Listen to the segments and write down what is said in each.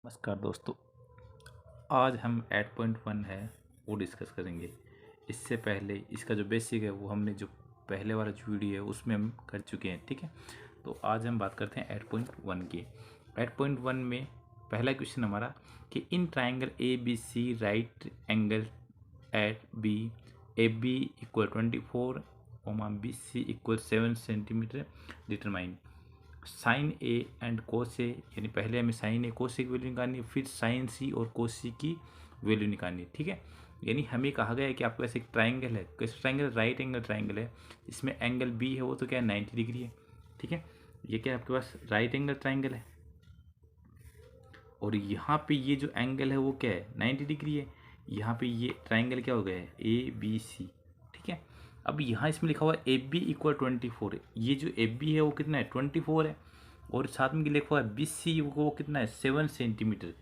नमस्कार दोस्तों, आज हम 8.1 है वो डिस्कस करेंगे। इससे पहले इसका जो बेसिक है वो हमने जो पहले वाला जो वीडियो है उसमें हम कर चुके हैं। ठीक है, तो आज हम बात करते हैं 8.1 की। 8.1 में पहला क्वेश्चन हमारा कि in triangle A B C right angle at B A B equal 24 B C equal 7 centimetre determine sine A and cos A, यानी पहले हमें साइन ए कोस ए की वैल्यू निकालनी है, फिर साइन सी और कोस सी की वैल्यू निकालनी है। ठीक है, यानी हमें कहा गया है कि आपके पास एक ट्राइंगल है, कैसे ट्राइंगल, राइट एंगल ट्राइंगल है, इसमें एंगल बी है वो तो क्या है 90 डिग्री है। ठीक है, ये क्या है आपके पास राइट एंगल ट्राइंगल है, और यहाँ पे ये जो एंगल है वो क्या है 90 डिग्री है। यहाँ पे ये ट्राइंगल क्या हो गया है ए बी सी। ठीक है, अब यहाँ इसमें लिखा हुआ है ए बी इक्वल 24 है, ये जो ए बी है वो कितना है 24 है, और साथ में लिखा हुआ है बी सी वो कितना है 7 सेंटीमीटर,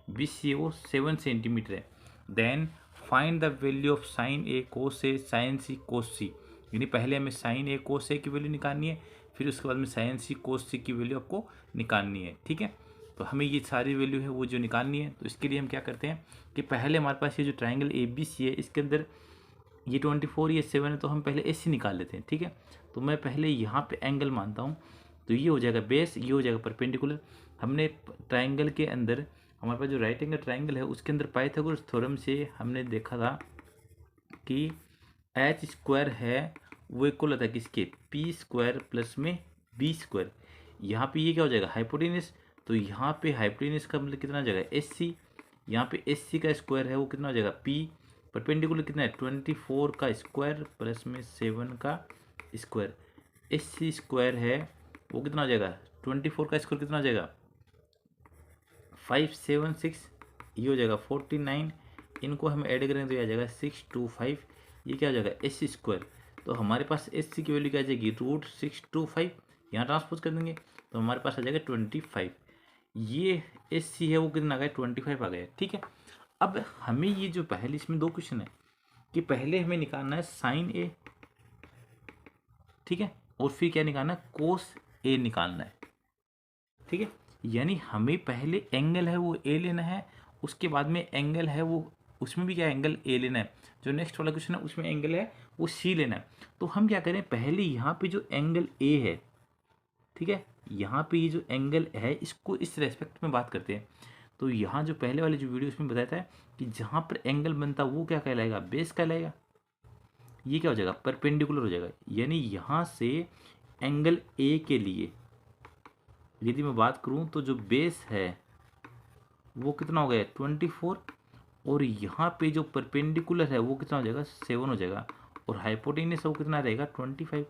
बी सी वो 7 सेंटीमीटर है। Then find the value of sine A cos A sine C cos C, यानी पहले हमें साइन ए कोस ए की वैल्यू निकालनी है, फिर उसके बाद में साइन सी कोस सी की वैल्यू आपको निकालनी है। ठीक है, तो हमें ये सारी वैल्यू है वो जो निकालनी है, तो इसके लिए हम क्या करते हैं कि पहले हमारे पास ये जो ट्राइंगल ए बी सी है इसके अंदर ये 24 ये 7 है, तो हम पहले ए सी निकाल लेते हैं। ठीक है, तो मैं पहले यहाँ पे एंगल मानता हूँ, तो ये हो जाएगा बेस, ये हो जाएगा परपेंडिकुलर। हमने ट्राइंगल के अंदर हमारे पास जो राइट एंगल ट्राइंगल है उसके अंदर पाइथागोरस थ्योरम से हमने देखा था कि एच स्क्वायर है वो इक्वल होता है किसके पी स्क्वायर प्लस में बी स्क्वायर। यहाँ पे ये क्या हो जाएगा हाइपोटेनस, तो यहाँ पे हाइपोटेनस का मतलब कितना हो जाएगा एस सी, यहाँ पे एस सी का स्क्वायर है वो कितना हो जाएगा पी, परपेंडिकुलर कितना है 24 का स्क्वायर प्लस में 7 का स्क्वायर, एस सी स्क्वायर है वो कितना हो जाएगा 24 का स्क्वायर कितना हो जाएगा 576, ये हो जाएगा 49, इनको हम ऐड करेंगे तो ये आ जाएगा 625, ये क्या हो जाएगा एस सी स्क्वायर। तो हमारे पास एस सी की वैल्यू क्या आ जाएगी √625, यहाँ ट्रांसपोज कर देंगे तो हमारे पास आ जाएगा 25। ये एस सी है वो कितना आ गया 25 आ गया। ठीक है, अब हमें ये जो पहले इसमें दो क्वेश्चन है कि पहले हमें निकालना है साइन ए, ठीक है, और फिर क्या निकालना है कोस ए निकालना है। ठीक है, यानी हमें पहले एंगल है वो ए लेना है, उसके बाद में एंगल है वो उसमें भी क्या एंगल ए लेना है, जो नेक्स्ट वाला क्वेश्चन है उसमें एंगल है वो सी लेना है। तो हम क्या करें पहले यहाँ पे जो एंगल ए है, ठीक है, यहाँ पे ये जो एंगल है इसको इस रेस्पेक्ट में बात करते हैं। तो यहाँ जो पहले वाले जो वीडियो उसमें बताया था कि जहाँ पर एंगल बनता वो क्या कहलाएगा बेस कहलाएगा, ये क्या हो जाएगा परपेंडिकुलर हो जाएगा। यानी यहाँ से एंगल ए के लिए यदि मैं बात करूँ तो जो बेस है वो कितना हो गया 24, और यहाँ पे जो परपेंडिकुलर है वो कितना हो जाएगा 7 हो जाएगा, और हाइपोटेनस है वो कितना रहेगा 25।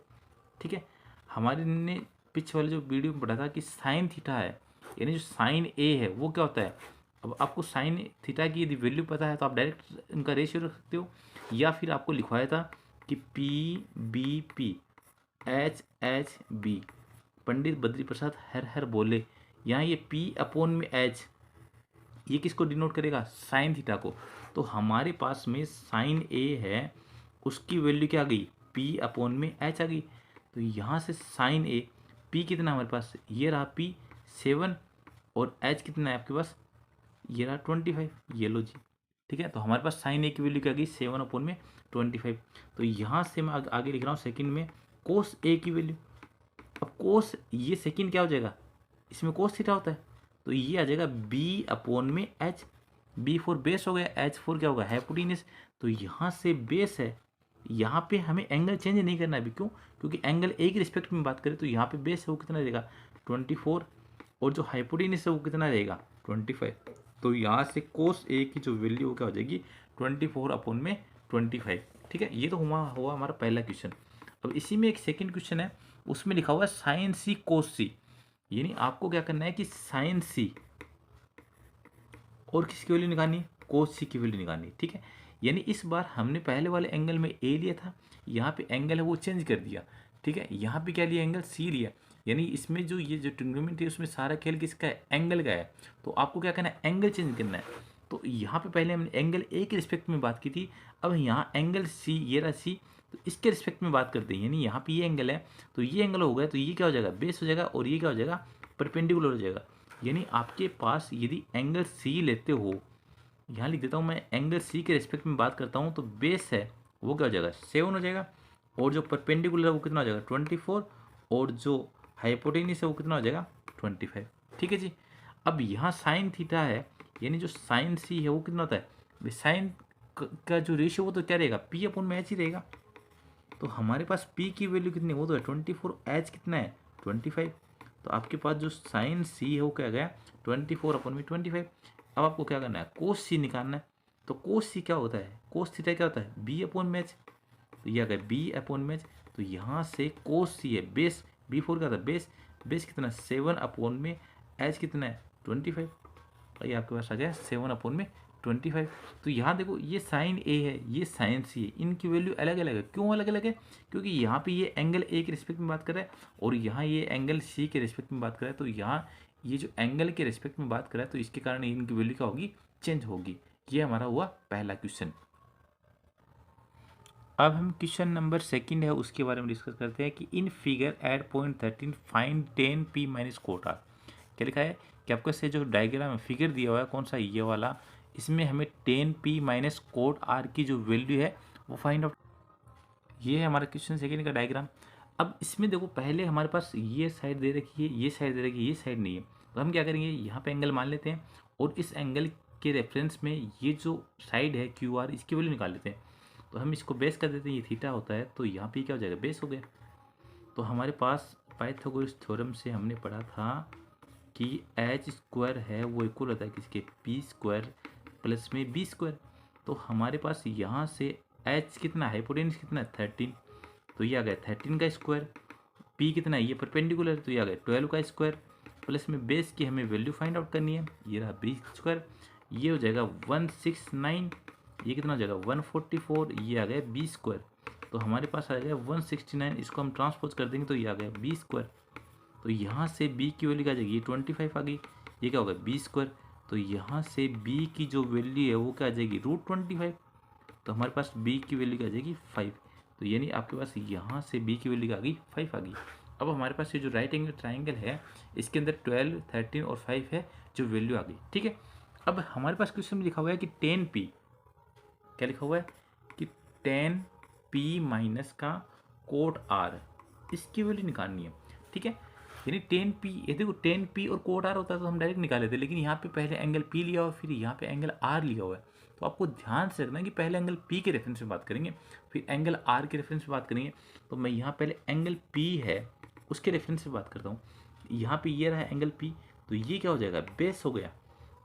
ठीक है, हमारे ने पिछले वाले जो वीडियो में पढ़ा था कि साइन थीटा है, यानी जो साइन ए है वो क्या होता है। अब आपको साइन थीटा की यदि वैल्यू पता है तो आप डायरेक्ट इनका रेशियो रख सकते हो, या फिर आपको लिखवाया था कि P B P H H B, Pandit Badri Prasad हर हर बोले। यहाँ ये पी अपॉन में एच, ये किसको डिनोट करेगा साइन थीटा को। तो हमारे पास में साइन ए है उसकी वैल्यू क्या आ गई पी अपॉन में एच आ गई। तो यहाँ से साइन ए पी कितना हमारे पास ये रहा पी 7, और एच कितना है आपके पास ये रहा 25, ये लो जी। ठीक है, तो हमारे पास साइन ए की वैल्यू क्या आ गई 7 अपॉन में 25। तो यहाँ से मैं आगे लिख रहा हूँ सेकंड में कोस ए की वैल्यू। अब कोस ये सेकंड क्या हो जाएगा इसमें कोस थीटा होता है, तो ये आ जाएगा बी अपॉन में एच, बी फोर बेस हो गया, एच फोर क्या होगा हाइपोटेनस। तो यहाँ से बेस है, यहाँ पे हमें एंगल चेंज नहीं करना है अभी, क्यों, क्योंकि एंगल ए की रिस्पेक्ट में बात करें तो यहाँ पे बेस है वो कितना रहेगा 24, और जो हाइपोटेनस है वो कितना रहेगा 25। तो यहाँ से कोस ए की जो वैल्यू क्या हो जाएगी 24 अपॉन में 25। ठीक है, ये तो हुआ हमारा पहला क्वेश्चन। अब इसी में एक सेकेंड क्वेश्चन है, उसमें लिखा हुआ है साइन सी कोस सी, यानी आपको क्या करना है कि साइन सी और किसकी वैल्यू निकालनी है कोस सी की वैल्यू निकालनी है। ठीक है, यानी इस बार हमने पहले वाले एंगल में ए लिया था, यहाँ पे एंगल है वो चेंज कर दिया। ठीक है, यहाँ पे क्या लिया एंगल सी लिया, यानी इसमें जो ये जो ट्रिग्नोमेट्री है उसमें सारा खेल किसका है एंगल का है। तो आपको क्या करना है एंगल चेंज करना है। तो यहाँ पे पहले हमने एंगल ए के रिस्पेक्ट में बात की थी, अब यहाँ एंगल सी ये रहा सी, तो इसके रिस्पेक्ट में बात करते हैं, यानी यहाँ पे ये एंगल है तो ये एंगल हो गया, तो ये क्या हो जाएगा बेस हो जाएगा, और ये क्या हो जाएगा परपेंडिकुलर हो जाएगा। यानी आपके पास यदि एंगल सी लेते हो, यहाँ लिख देता हूँ मैं, एंगल सी के रिस्पेक्ट में बात करता हूँ, तो बेस है वो क्या हो जाएगा 7 हो जाएगा, और जो परपेंडिकुलर है वो कितना हो जाएगा 24, और जो हाइपोटेन्यूस है वो कितना हो जाएगा 25। ठीक है जी। अब यहाँ साइन थीटा है, यानी जो साइन सी है वो कितना होता है, साइन का जो रेशियो वो तो क्या रहेगा P/H ही रहेगा। तो हमारे पास P की वैल्यू कितनी है, वो तो है 24, H कितना है 25। तो आपके पास जो साइन सी है वो क्या गया 24/25। अब आपको क्या करना है, कोस सी निकालना है। तो कोस सी क्या होता है, कोस थीटा क्या होता है B/H। तो ये आ गया B/H। तो यहाँ से कोस सी है बेस, B4 क्या था बेस, बेस कितना 7/H कितना है 25। ये आपके पास आ गया 7/25। तो यहाँ देखो ये साइन ए है, ये साइन सी है, इनकी वैल्यू अलग अलग है। क्यों अलग अलग है, क्योंकि यहाँ पे ये एंगल ए के रिस्पेक्ट में बात कर रहा है, और यहाँ ये एंगल सी के रिस्पेक्ट में बात कर रहा है। तो यहाँ ये जो एंगल के रिस्पेक्ट में बात कर रहा है, तो इसके कारण इनकी वैल्यू क्या होगी, चेंज होगी। ये हमारा हुआ पहला क्वेश्चन। अब हम क्वेश्चन नंबर सेकंड है उसके बारे में डिस्कस करते हैं कि in figure eight point 13 find tan P minus cot R. क्या लिखा है कि आपको से जो डायग्राम में फिगर दिया हुआ है कौन सा, ये वाला, इसमें हमें 10p माइनस कोट आर की जो वैल्यू है वो फाइंड आउट। ये है हमारा क्वेश्चन सेकंड का डायग्राम। अब इसमें देखो पहले हमारे पास ये साइड दे रखी है, ये साइड दे रखी है, ये साइड नहीं है। तो हम क्या करेंगे, यहाँ पे एंगल मान लेते हैं, और इस एंगल के रेफरेंस में ये जो साइड है क्यू आर, इसकी वैल्यू निकाल लेते हैं। तो हम इसको बेस कर देते हैं, ये थीटा होता है, तो यहाँ पे क्या हो जाएगा बेस हो गया। तो हमारे पास पाइथागोरस थ्योरम से हमने पढ़ा था कि एच स्क्वायर है वो इक्वल होता है किसके, पी स्क्वायर प्लस में बी स्क्वायर। तो हमारे पास यहाँ से एच कितना है, हाइपोटेन्यूस कितना है 13, तो ये आ गया 13 का स्क्वायर। पी कितना है, ये परपेंडिकुलर, तो ये आ गया 12 का स्क्वायर, प्लस में बेस की हमें वैल्यू फाइंड आउट करनी है, ये रहा बी स्क्वायर, ये हो जाएगा 169, ये कितना हो जाएगा 144, ये आ गया बी स्क्वायर। तो हमारे पास आ गया 169, इसको हम ट्रांसपोज कर देंगे तो ये आ गया बी स्क्वायर। तो यहाँ से b की वैल्यू क्या आ जाएगी, ये 25 आ गई, ये क्या होगा बी स्क्वायर। तो यहाँ से b की जो वैल्यू है वो क्या आ जाएगी √25। तो हमारे पास b की वैल्यू क्या आ जाएगी 5। तो यानी आपके पास यहाँ से b की वैल्यू क्या आ गई 5 आ गई। अब हमारे पास ये जो राइट एंगल ट्राइंगल है इसके अंदर 12, 13 और 5 है जो वैल्यू आ गई। ठीक है। अब हमारे पास क्वेश्चन में लिखा हुआ है कि 10p, क्या लिखा हुआ है कि 10p माइनस का कोट आर, इसकी वैल्यू निकालनी है। ठीक है। यानी 10p, ये देखो 10p और कोट आर होता है तो हम डायरेक्ट निकाल लेते, लेकिन यहाँ पे पहले एंगल p लिया हुआ है, फिर यहाँ पे एंगल r लिया हुआ है। तो आपको ध्यान से रखना कि पहले एंगल p के रेफरेंस में बात करेंगे, फिर एंगल r के रेफरेंस में बात करेंगे। तो मैं यहाँ पहले एंगल p है उसके रेफरेंस में बात करता हूँ। यहाँ पे ये रहा एंगल p, तो ये क्या हो जाएगा बेस हो गया।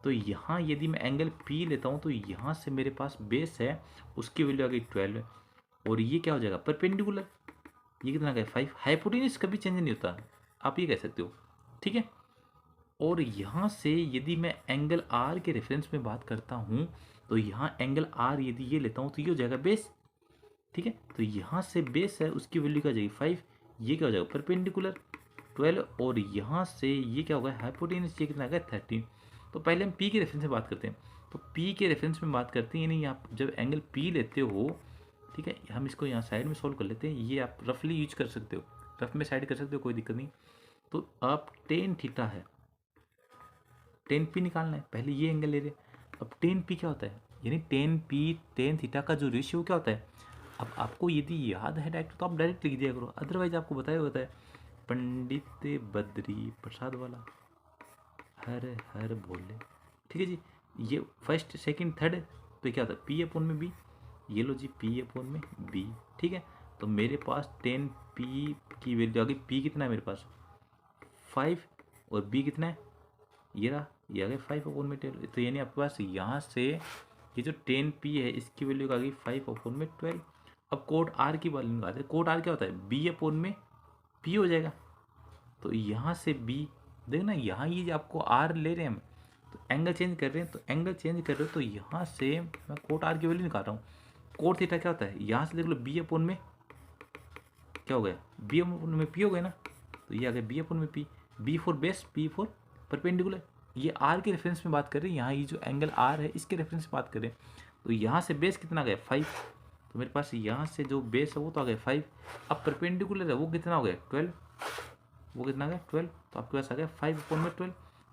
तो यहाँ यदि मैं एंगल p लेता हूँ तो यहाँ से मेरे पास बेस है, उसकी वैल्यू आ गई 12, और ये क्या हो जाएगा परपेंडिकुलर, ये कितना गया 5। हाइपोटेन्यूस कभी चेंज नहीं होता, आप ये कह सकते हो। ठीक है। और यहाँ से यदि मैं एंगल आर के रेफरेंस में बात करता हूँ तो यहाँ एंगल आर यदि ये लेता हूँ तो ये हो जाएगा बेस। ठीक है। तो यहाँ से बेस है उसकी वैल्यू क्या हो जाएगी 5, ये क्या हो जाएगा परपेंडिकुलर 12, और यहाँ से ये क्या होगा हाइपोटेन्यूस, ये कितना आ गया 13। तो पहले हम पी के रेफरेंस में बात करते हैं। तो पी के रेफरेंस में बात करते हैं, यानी आप जब एंगल पी लेते हो, ठीक है, हम इसको यहाँ साइड में सोल्व कर लेते हैं, ये आप रफली यूज कर सकते हो, रफ में साइड कर सकते हो, कोई दिक्कत नहीं। तो आप टेन थीटा है, 10p निकालना है, पहले ये एंगल ले रहे। अब 10p क्या होता है, यानी 10p टेन थीटा का जो रेशियो क्या होता है। अब आपको यदि याद है डायरेक्ट तो आप डायरेक्ट लिख दिया करो, अदरवाइज आपको बताया होता है पंडित बद्री प्रसाद वाला, हर हर बोले। ठीक है जी। ये फर्स्ट सेकंड थर्ड, तो क्या होता है P/B, ये लो जी P/B। ठीक है। तो मेरे पास 10p की वैल्यू आ गई, p कितना है मेरे पास 5, और b कितना है ये रहा, ये आ गया 5/12। तो यानी आपके पास यहाँ से ये जो 10p है इसकी वैल्यू आ गई 5/12। अब कोट r की वैल्यू निकालते हैं। कोट r क्या होता है B/P हो जाएगा। तो यहाँ से b, देखना यहाँ ये आपको r ले रहे हैं हम, तो एंगल चेंज कर रहे हैं, तो एंगल चेंज कर रहे हो तो यहाँ से मैं कोट r की वैल्यू निकाल रहा हूँ। कोट थीटा क्या होता है, यहाँ से देख लो B/में क्या हो गया B/में p हो गया ना, तो ये आ गया B/P, B for base, P for perpendicular. ये r के रेफरेंस में बात कर रहे हैं, यहाँ ये जो एंगल r है इसके रेफरेंस में बात कर रहे हैं। तो यहाँ से बेस कितना आ गया 5, तो मेरे पास यहाँ से जो बेस है वो तो आ गया 5। अब परपेंडिकुलर है वो कितना हो गया 12, वो कितना आ गया 12, तो आपके पास आ गया 5/12।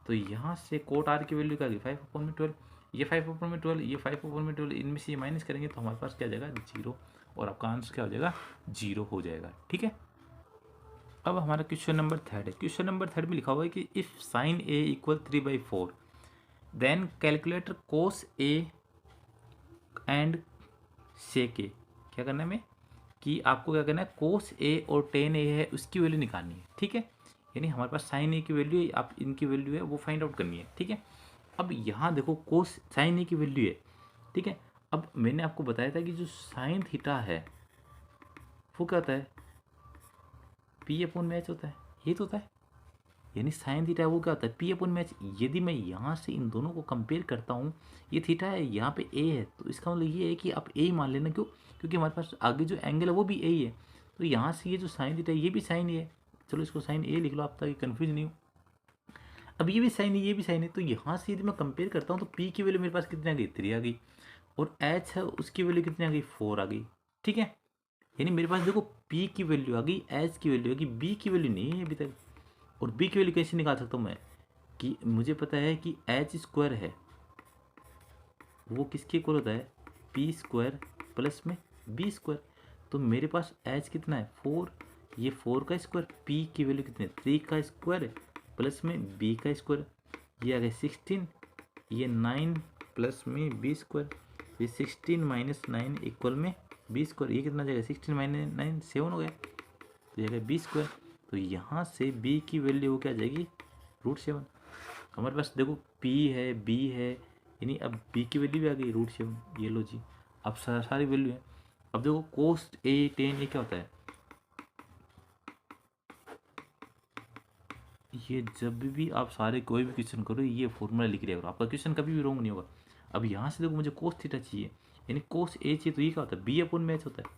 तो यहाँ से कोट आर की वैल्यू क्या आ गई 5/12, ये 5/12, ये 5/12, इनमें से ये माइनस करेंगे तो हमारे पास क्या आ जाएगा 0, और आपका आंसर क्या हो जाएगा 0 हो जाएगा। ठीक है, अब हमारा क्वेश्चन नंबर थर्ड है। क्वेश्चन नंबर थर्ड में लिखा हुआ है कि if sine A equal 3/4 then calculator cos A and sec A. क्या करना है हमें कि आपको क्या करना है, कोस ए और टेन ए है उसकी वैल्यू निकालनी है। ठीक है, यानी हमारे पास साइन ए की वैल्यू है, आप इनकी वैल्यू है वो फाइंड आउट करनी है। ठीक है, अब यहाँ देखो कोस साइन ए की वैल्यू है। ठीक है, अब मैंने आपको बताया था कि जो साइन थीटा है वो क्या होता है, P/मैच होता है, ये तो होता है। यानी साइन थीटा वो क्या होता है, P/मैच। यदि मैं यहाँ से इन दोनों को कंपेयर करता हूँ, ये थीटा है, यहाँ पे ए है, तो इसका मतलब ये है कि आप ए ही मान लेना। क्यों? क्योंकि हमारे पास आगे जो एंगल है वो भी ए ही है, तो यहाँ से ये जो साइन थीटा है ये भी साइन ए है। चलो इसको साइन ए लिख लो आप, ताकि कन्फ्यूज नहीं हो। अब ये भी साइन है, ये भी साइन है, तो यहाँ से यदि मैं कंपेयर करता हूँ तो पी की वैल्यू मेरे पास कितनी आ गई, 3 आ गई, और एच है उसकी वैल्यू कितनी आ गई, 4 आ गई। ठीक है, यानी मेरे पास देखो पी की वैल्यू आ गई, एच की वैल्यू आ गई, बी की वैल्यू नहीं है अभी तक। और बी की वैल्यू कैसे निकाल सकता हूँ मैं, कि मुझे पता है कि एच स्क्वायर है वो किसके इक्वल होता है, पी स्क्वायर प्लस में बी स्क्वायर। तो मेरे पास एच कितना है, 4, ये 4 का स्क्वायर, पी की वैल्यू कितनी है, 3 का स्क्वायर प्लस में बी का स्क्वायर, ये आ गया 16, ये 9 प्लस में बी स्क्वायर, ये 16 माइनस 9 इक्वल में बी स्क्वायर, ये कितना जाएगा 16 माइनस 9 7 हो गया, तो ये बी स्क्वायर। तो यहाँ से बी की वैल्यू वो क्या जाएगी, √7। हमारे पास देखो पी है, बी है, यानी अब बी की वैल्यू भी आ गई √7। ये लो जी, अब सारी वैल्यू है। अब देखो कोस ए टेन ए क्या होता है, ये जब भी आप सारे कोई भी क्वेश्चन करो ये फॉर्मूला लिख रहे हो, आपका क्वेश्चन कभी भी रॉन्ग नहीं होगा। अब यहाँ से देखो मुझे कोस थीटा चाहिए, यानी कोस ए चाहिए, तो ये क्या होता है, B/मैच होता है।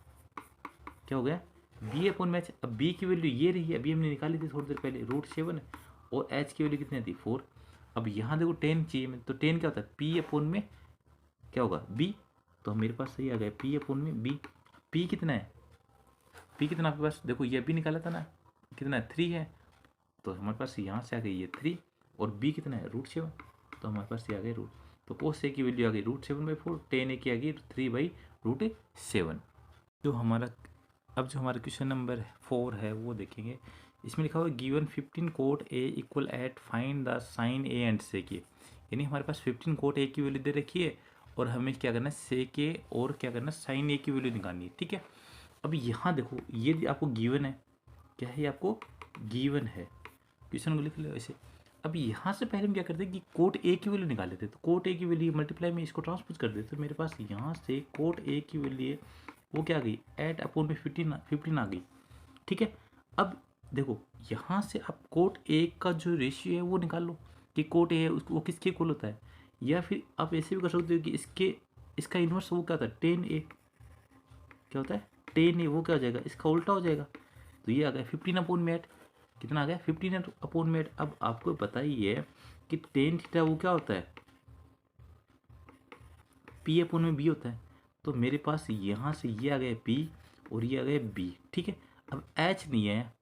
क्या हो गया, B/मैच। अब बी की वैल्यू ये रही है, अभी हमने निकाली थी थोड़ी देर पहले, √7 है, और एच की वैल्यू कितनी थी, 4। अब यहाँ देखो 10 चाहिए मैं, तो 10 क्या होता है, P/में क्या होगा, बी। तो मेरे पास सही आ गया P/में बी। पी कितना है, पी कितना आपके पास देखो, ये अभी निकाला था ना, कितना है 3 है, तो हमारे पास यहाँ से आ गई ये 3, और बी कितना है √7, तो हमारे पास ये आ गई तो कोस ए की वैल्यू आ गई √7/4, टेन ए की आ गई 3/√7। जो हमारा अब जो हमारा क्वेश्चन नंबर 4 है वो देखेंगे। इसमें लिखा हुआ है given 15 cot A equal eight find the sine A and sec A. यानी हमारे पास 15 कोट ए की वैल्यू दे रखी है, और हमें क्या करना है, सेक ए और क्या करना है, साइन ए की वैल्यू निकालनी है। ठीक है, अब यहाँ देखो ये आपको गिवन है, क्या है, ये आपको गिवन है, क्वेश्चन को लिख लो ऐसे। अब यहाँ से पहले हम क्या करते हैं कि कोट ए की वैल्यू निकाल लेते, तो कोट ए की वैल्यू मल्टीप्लाई में इसको ट्रांसपोज कर देते, तो मेरे पास यहाँ से कोट ए की वैल्यू वो क्या आ गई, 8/15 आ गई। ठीक है, अब देखो यहाँ से आप कोट ए का जो रेशियो है वो निकाल लो, कि कोट ए है उसको वो किसके इक्वल होता है, या फिर आप ऐसे भी कर सकते हो कि इसका इन्वर्स वो क्या होता है, 10A। क्या होता है, 10A, वो क्या हो जाएगा, इसका उल्टा हो जाएगा। तो ये आ गया 15/8, कितना आ गया 15/8। अब आपको पता ही है कि टेन थीटा वो क्या होता है, P/B होता है। तो मेरे पास यहाँ से ये आ गया P और ये आ गया B। ठीक है, अब H नहीं है,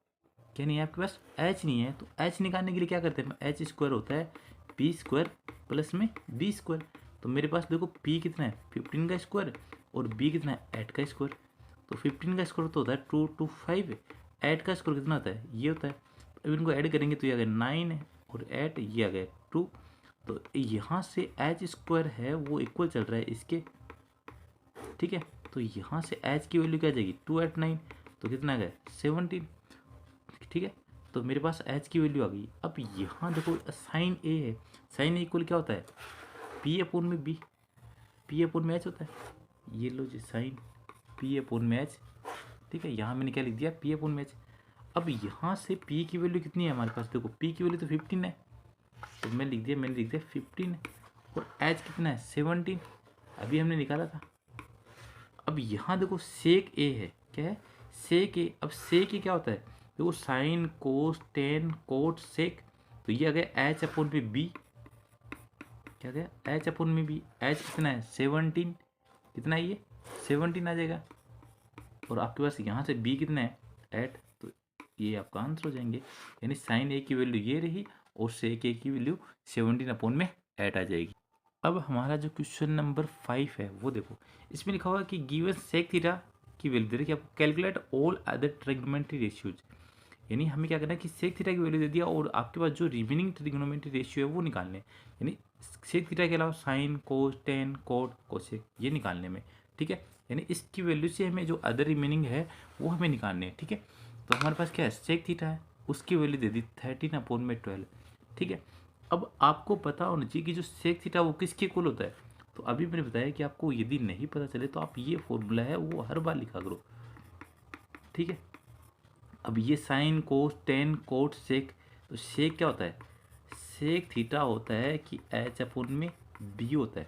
क्या नहीं है आपके पास, H नहीं है, तो H निकालने के लिए क्या करते हैं, H स्क्वायर होता है P² प्लस में B स्क्वायर। तो मेरे पास देखो P कितना है 15 का स्क्वायर, और B कितना है 8 का स्क्वायर। तो 15 का स्क्वायर तो होता है 2 to 5, 8 का स्क्वायर कितना होता है, ये होता है। अब इनको ऐड करेंगे तो ये आ गया 9 है, और 8 ये आ गया 2। तो यहाँ से एच स्क्वायर है वो इक्वल चल रहा है इसके। ठीक है, तो यहाँ से एच की वैल्यू क्या आ जाएगी, 2 8 9, तो कितना आ गया 17। ठीक है, तो मेरे पास एच की वैल्यू आ गई। अब यहाँ देखो साइन ए है, साइन ए इक्वल क्या होता है, P/B, P/H होता है। ये लो जी साइन P/H। ठीक है, यहाँ मैंने क्या लिख दिया, P/H। अब यहाँ से P की वैल्यू कितनी है हमारे पास, देखो P की वैल्यू तो 15 है, तो मैंने लिख दिया 15, और H कितना है 17, अभी हमने निकाला था। अब यहाँ देखो सेक ए है, क्या है सेक ए। अब सेक ए क्या होता है, देखो sine cos tan cot sec, तो ये आ गया H/B, क्या गया H/B। H कितना है 17, कितना है ये 17 आ जाएगा, और आपके पास यहाँ से B कितना है 8, तो ये आपका आंसर हो जाएंगे। यानी साइन ए की वैल्यू ये रही, और सेक ए की वैल्यू 17/8 आ जाएगी। अब हमारा जो क्वेश्चन नंबर 5 है वो देखो, इसमें लिखा हुआ है कि गिवन सेक थीटा की वैल्यू दे रही है कि आपको calculate all other trigonometry ratios, यानी हमें क्या करना है कि सेक थीटा की वैल्यू दे दिया और आपके पास जो रिमेनिंग ट्रिग्नोमेट्री रेशियो है वो निकालने हैं, यानी सेक थीटा के अलावा sign, cos, tan, coat, cosec ये निकालने में, ठीक है। यानी इसकी वैल्यू से हमें जो अदर रिमेनिंग है वो हमें निकालने हैं, ठीक है। तो हमारे पास क्या है, सेक थीटा है, उसकी वैल्यू दे दी 13/12, ठीक है। अब आपको पता होना चाहिए कि जो सेक थीटा वो किसके इक्वल होता है। तो अभी मैंने बताया कि आपको यदि नहीं पता चले तो आप ये फॉर्मूला है वो हर बार लिखा करो, ठीक है। अब ये sign, cos, tan, cot, sec, तो सेक क्या होता है, सेक थीटा होता है कि एच अपन में बी होता है,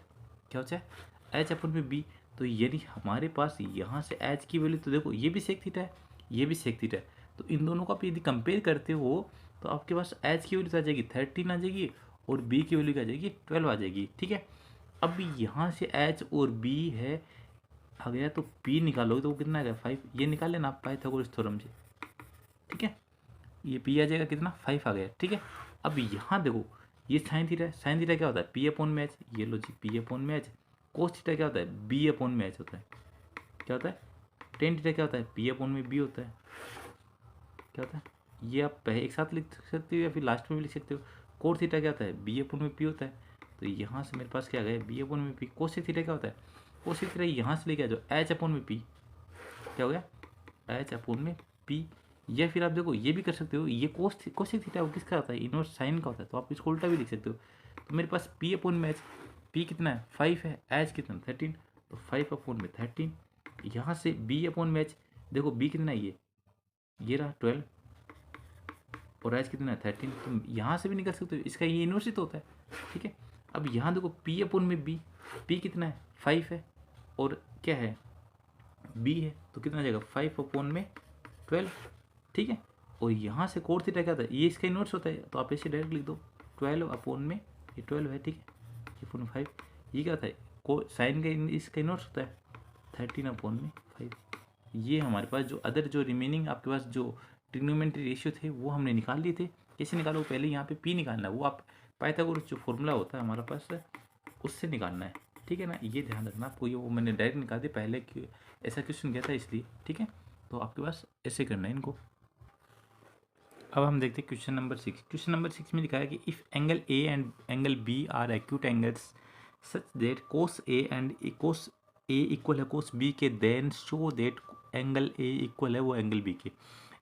क्या होता है एच अपन में बी। तो यदि हमारे पास यहाँ से एच की वैल्यू, तो देखो ये भी सेक थीटा है, ये भी सेक थीटा है, तो इन दोनों को आप यदि कंपेयर करते हो तो आपके पास एच की वैल्यू आ जाएगी 13 आ जाएगी और बी की वैल्यू क्या आ जाएगी 12 आ जाएगी, ठीक है। अब यहाँ से एच और बी है आ गया, तो पी निकालोगे तो वो कितना आ गया 5, ये निकाल लेना आप पाइथागोरस थ्योरम से, ठीक है। ये पी आ जाएगा कितना 5 आ गया, ठीक है। अब यहाँ देखो ये साइन थीटा है, साइन थीटा क्या होता है पी अपॉन में एच, ये लो जी पी अपॉन में एच। कोस थीटा क्या होता है बी अपॉन में एच होता है, क्या होता है। टेन थीटा क्या होता है पी अपॉन में बी होता है, क्या होता है। ये आप पहले एक साथ लिख सकते हो या फिर लास्ट में भी लिख सकते हो। कोट थीटा क्या होता है बी अपॉन में पी होता है, तो यहाँ से मेरे पास क्या गया बी अपॉन में पी। कोसेक थीटा क्या होता है, कोसेक थीटा यहाँ से लेके आ जाओ एच अपॉन में पी, क्या हो गया एच अपॉन में पी। या फिर आप देखो ये भी कर सकते हो, ये कोसेक थीटा वो किसका होता है इनवर्स साइन का होता है, तो आप इसको उल्टा भी लिख सकते हो। तो मेरे पास पी अपॉन में एच, पी कितना है 5 है, एच कितना 13, तो 5 अपॉन में 13। यहाँ से बी अपॉन में एच, देखो बी कितना है ये रहा 12 और एच कितना है 13, तो यहाँ से भी निकल सकते हो, इसका ये इनवर्स ही तो होता है, ठीक है। अब यहाँ देखो पी अपॉन में बी, पी कितना है 5 है और क्या है बी है, तो कितना आ जाएगा 5 अपॉन में 12, ठीक है। और यहाँ से कोट थीटा क्या होता है, ये इसका इनवर्स होता है, तो आप ऐसे डायरेक्ट लिख दो 12 अपॉन में ये 12 है, ठीक है, ये अपॉन 5, ये क्या होता है को साइन का इसका इनवर्स होता है 13 अपॉन में 5। ये हमारे पास जो अदर जो रिमेनिंग आपके पास जो ट्रिग्नोमेट्री रेशियो थे वो हमने निकाल लिए थे। कैसे निकालो, पहले यहाँ पे पी निकालना है, वो आप पाइथागोरस जो फॉर्मूला होता है हमारे पास उससे निकालना है, ठीक है ना। ये ध्यान रखना आपको, ये वो मैंने डायरेक्ट निकाल दिया पहले ऐसा क्वेश्चन गया था इसलिए, ठीक है। तो आपके पास ऐसे करना है इनको। अब हम देखते हैं क्वेश्चन नंबर 6। क्वेश्चन नंबर 6 में लिखा है कि if angle A and angle B are acute angles such that cos A and cos A equal है कोस बी के, then show that angle A equal है वो एंगल बी के।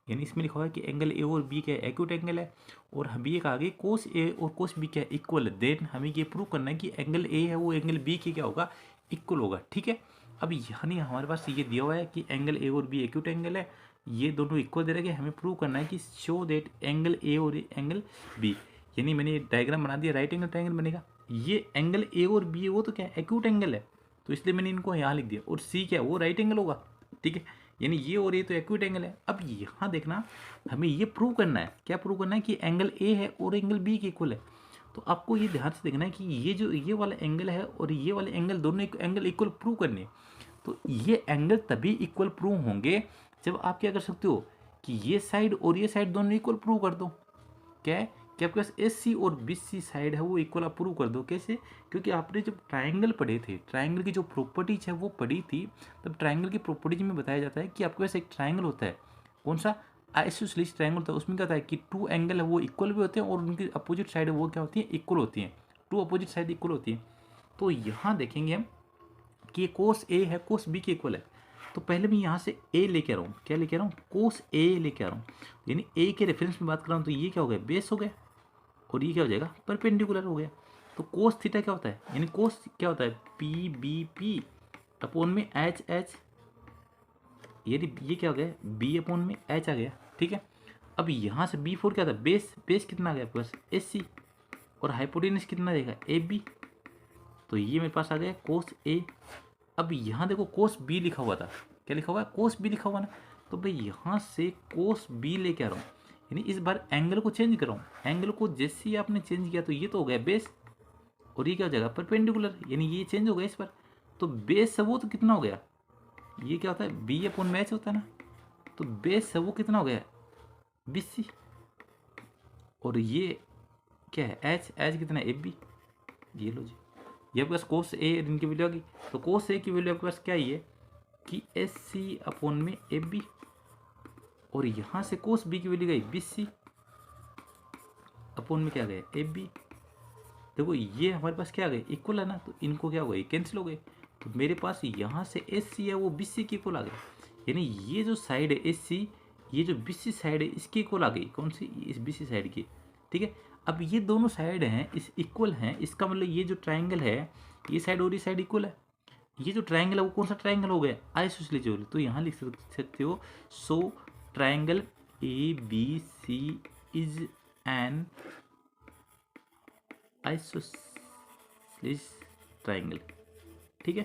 यानी इसमें लिखा हुआ है कि एंगल ए और बी का एक्यूट एंगल है और हम भी एक आगे कोस ए और कोस बी क्या इक्वल है, देन हमें ये प्रूव करना है कि एंगल ए है वो एंगल बी के क्या होगा इक्वल होगा, ठीक है। अब यानी हमारे पास ये दिया हुआ है कि एंगल ए और बी एक्यूट एंगल है, ये दोनों इक्वल दे रहे हैं, हमें प्रूव करना है कि शो दैट एंगल ए और एंगल बी। यानी मैंने ये डायग्राम बना दिया, राइट एंगल ट्रायंगल बनेगा, ये एंगल ए और बी है वो तो क्या है एक्यूट एंगल है, तो इसलिए मैंने इनको यहाँ लिख दिया, और सी क्या है वो राइट एंगल होगा, ठीक है। यानी ये और ये तो एक्यूट एंगल है। अब यहाँ देखना हमें ये प्रूव करना है, क्या प्रूव करना है कि एंगल ए है और एंगल बी के इक्वल है। तो आपको ये ध्यान से देखना है कि ये जो ये वाला एंगल है और ये वाले एंगल दोनों एंगल इक्वल प्रूव करने, तो ये एंगल तभी इक्वल प्रूव होंगे जब आप क्या कर सकते हो कि ये साइड और ये साइड दोनों इक्वल प्रूव कर दो। क्या है कि आपके पास एस सी और बी सी साइड है वो इक्वल आप प्रूव कर दो। कैसे, क्योंकि आपने जब ट्राइंगल पढ़े थे, ट्राइंगल की जो प्रॉपर्टीज है वो पढ़ी थी, तब ट्राइंगल की प्रॉपर्टीज में बताया जाता है कि आपके पास एक ट्राइंगल होता है, कौन सा आइसोसेलेस ट्राइंगल होता है, उसमें क्या होता है कि टू एंगल है वो इक्वल भी होते हैं और उनकी अपोजिट साइड है वो क्या होती है इक्वल होती हैं, टू अपोजिट साइड इक्वल होती हैं। तो यहाँ देखेंगे हम कि कोस ए है कोस बी के इक्वल है, तो पहले मैं यहाँ से ए लेके आ रहा हूँ, क्या लेके आ रहा हूँ कोस ए लेके आ रहा हूँ, यानी ए के रेफरेंस में बात कर रहा हूँ, तो ये क्या हो गया बेस हो गया और ये क्या हो जाएगा परपेंडिकुलर हो गया। तो कोस थीटा क्या होता है, यानी कोस क्या होता है पी बी पी अपॉन में एच एच, यानी ये क्या हो गया बी अपॉन में एच आ गया, ठीक है। अब यहाँ से बी फोर क्या था बेस, बेस कितना आ गया आपके पास एस सी और हाइपोटेनस कितना देगा ए बी, तो ये मेरे पास आ गया कोस ए। अब यहाँ देखो कोस बी लिखा हुआ था, क्या लिखा हुआ है कोस बी लिखा हुआ ना, तो भाई यहाँ से कोस बी लेके आ रहा हूँ, यानी इस बार एंगल को चेंज कर रहा हूँ, एंगल को जैसे ही आपने चेंज किया तो ये तो हो गया बेस और ये क्या हो जाएगा परपेंडिकुलर, यानी ये चेंज हो गया इस पर, तो बेस है वो तो कितना हो गया, ये क्या होता है बी अपॉन मैच होता है ना, तो बेस है वो कितना हो गया बी सी और ये क्या है एच, एच कितना है एफ बी, ये लो जी, ये आपके पास कोस ए इनकी वैल्यू आ गई। तो कोस ए की वैल्यू आपके पास क्या ही है कि एस सी अपॉन में एफ बी, और यहाँ से कोस बी की वैल्यू गई बी सी अपॉन में क्या गए एफ बी। देखो ये हमारे पास क्या आ गए इक्वल है ना, तो इनको क्या हो गए कैंसिल हो गए। तो मेरे पास यहाँ से एस सी है वो बी सी के इक्वल आ गए, यानी ये जो साइड है एस सी, ये जो बी सी साइड है इसके इक्वल आ गई, कौन सी इस बी सी साइड की। ठीक है, अब ये दोनों साइड हैं इस इक्वल हैं, इसका मतलब ये जो ट्राइंगल है ये साइड और ये साइड इक्वल है। ये जो ट्राइंगल है वो कौन सा ट्राइंगल हो गया आइसोसेलेस। तो यहाँ लिख सकते हो so triangle A B C is an isosceles triangle. ठीक है,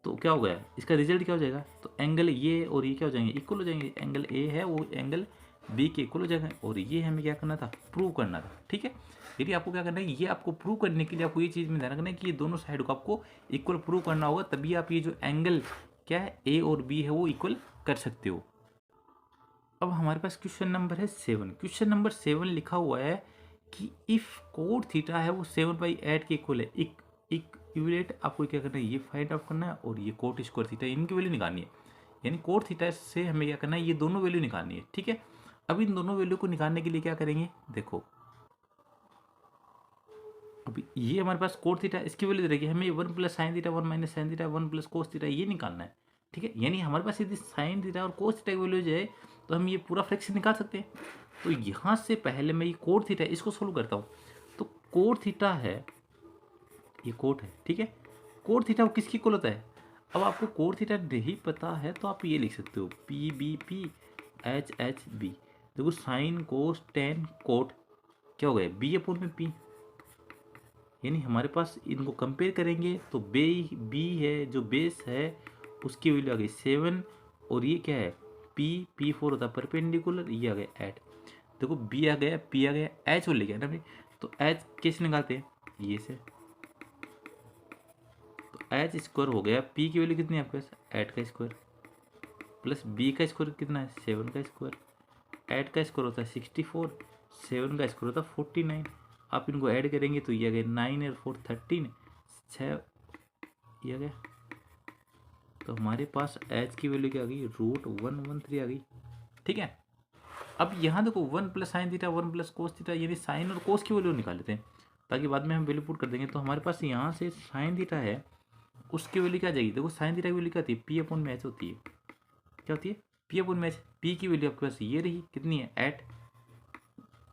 तो क्या हो गया इसका रिजल्ट क्या हो जाएगा, तो एंगल ये और ये क्या हो जाएंगे इक्वल हो जाएंगे, एंगल ए है वो एंगल बी के इक्वल हो जाएगा, और ये हमें क्या करना था प्रूव करना था। ठीक है, यदि आपको क्या करना है ये आपको प्रूव करने के लिए आपको ये चीज़ में ध्यान रखना है कि ये दोनों साइड को आपको इक्वल प्रूव करना होगा, तभी आप ये जो एंगल क्या है ए और बी है वो इक्वल कर सकते हो। अब हमारे पास क्वेश्चन नंबर है 7। क्वेश्चन नंबर 7 लिखा हुआ है कि इफ कोड थीटा है वो 7/8 के इक्वल है, इक्विलेट आपको क्या करना है ये फाइंड आउट करना है, और ये कोट स्क्वायर थीटा इनकी वैल्यू निकालनी है, यानी कोट थीटा से हमें क्या करना है ये दोनों वैल्यू निकालनी है। ठीक है, अब इन दोनों वैल्यू को निकालने के लिए क्या करेंगे, देखो अभी ये हमारे पास कोट थीटा इसकी वैल्यू दे रही है, हमें 1 + sin theta 1 - sin theta 1 + cos theta ये निकालना है। ठीक है, यानी हमारे पास यदि sin थीटा और cos थीटा की वैल्यू जाए तो हम ये पूरा फ्रैक्शन निकाल सकते हैं। तो यहाँ से पहले मैं ये कोट थीटा इसको सोल्व करता हूँ। तो कोट थीटा है, ये कोट है, ठीक है, कोट थीटा किसकी इक्वल होता है। अब आपको कोट थीटा नहीं पता है तो आप ये लिख सकते हो P B P H H B. देखो साइन कोस टेन कोट क्या हो गया बी अपॉन में पी, यानी हमारे पास इनको कंपेयर करेंगे तो बी है जो बेस है उसकी वैल्यू आ गई 7, और ये क्या है P4 होता है परपेंडिकुलर, ये आ गया एट। देखो बी आ गया पी आ गया एच वो ले गया ना भाई, तो एच कैसे निकालते हैं ये से, तो एच स्क्वायर हो गया, पी की वैल्यू कितनी है आपके पास एट का स्क्वायर प्लस बी का स्क्वायर कितना है 7 का स्क्वायर, एट का स्क्वायर होता है 64, 7 का स्क्वायर होता है 49। आप इनको ऐड करेंगे तो ये आ गया 9 और 4 13, 6 ये आ गया। तो हमारे पास एच की वैल्यू क्या आ गई √113 आ गई। ठीक है, अब यहाँ देखो 1 + sin थीटा 1 + cos थीटा, यानी साइन और कोस की वैल्यू निकाल लेते हैं ताकि बाद में हम वैल्यू पुट कर देंगे। तो हमारे पास यहाँ से sin थीटा है उसकी वैल्यू क्या आ जाएगी, देखो sin थीटा की वैल्यू क्या होती है P/H होती है, क्या होती है P/H। पी की वैल्यू आपके पास ये रही कितनी है 8,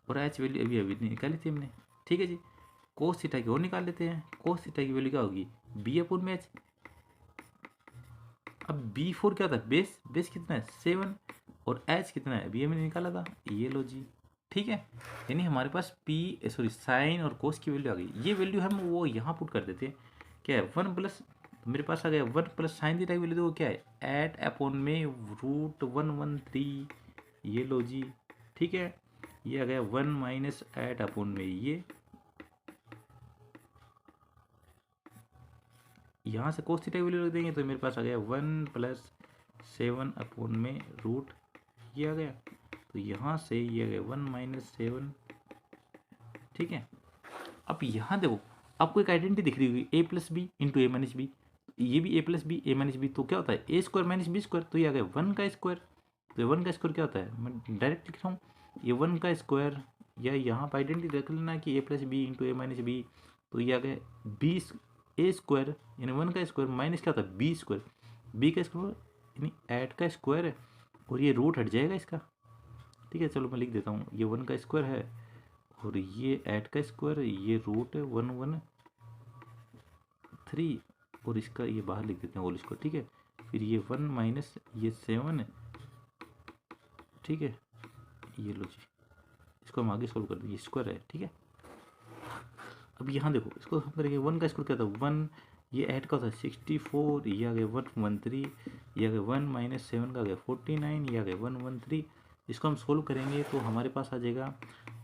और एच वैल्यू अभी अभी निकाली थी हमने। ठीक है जी, कोस थीटा की और निकाल लेते हैं, कोस थीटा की वैल्यू क्या होगी B/H। अब B4 क्या होता है बेस, बेस कितना है 7, और एच कितना है अभी हमने निकाला था ये लो जी। ठीक है, यानी हमारे पास साइन और कोस की वैल्यू आ गई, ये वैल्यू हम वो यहाँ पुट कर देते हैं, क्या है 1 प्लस, मेरे पास आ गया 1 + sin थीटा की वैल्यू देखो क्या है 8 में √113 ये लो जी। ठीक है, ये आ गया 1 - 8 में ये, यहाँ से कोस थीटा की वैल्यू रख देंगे तो मेरे पास आ गया 1 + 7 में रूट ये आ गया, तो यहाँ से ये आ गया 1 - 7। ठीक है, अब यहाँ देखो आपको एक आइडेंटिटी दिख रही होगी a + b × a - b, ये भी a + b a - b, तो क्या होता है a² - b², तो ये आ गया 1 का स्क्वायर। तो 1 का स्क्वायर क्या होता है मैं डायरेक्ट लिख रहा हूँ ये 1 का स्क्वायर, या यहाँ पर आइडेंटिटी रख लेना कि a + b × a - b, तो ये आ गया a² यानी 1 का स्क्वायर माइनस क्या होता है b², b का स्क्वायर यानी 8 का स्क्वायर है, और ये रूट हट जाएगा इसका। ठीक है, चलो मैं लिख देता हूँ ये 1 का स्क्वायर है और ये 8 का स्क्वायर है, ये रूट है 113, और इसका ये बाहर लिख देते हैं होल स्क्वायर। ठीक है, फिर ये 1 - ये 7 है। ठीक है, ये लो जी, इसको हम आगे सोल्व कर देंगे स्क्वायर है। ठीक है, अब यहाँ देखो इसको हम करेंगे 1 का स्क्वायर क्या था 1, ये 8 का होता है 64, ये आ गया 113, ये आ गया 1 - 7 का आ गया 49, ये आ गया 113। इसको हम सोल्व करेंगे तो हमारे पास आ जाएगा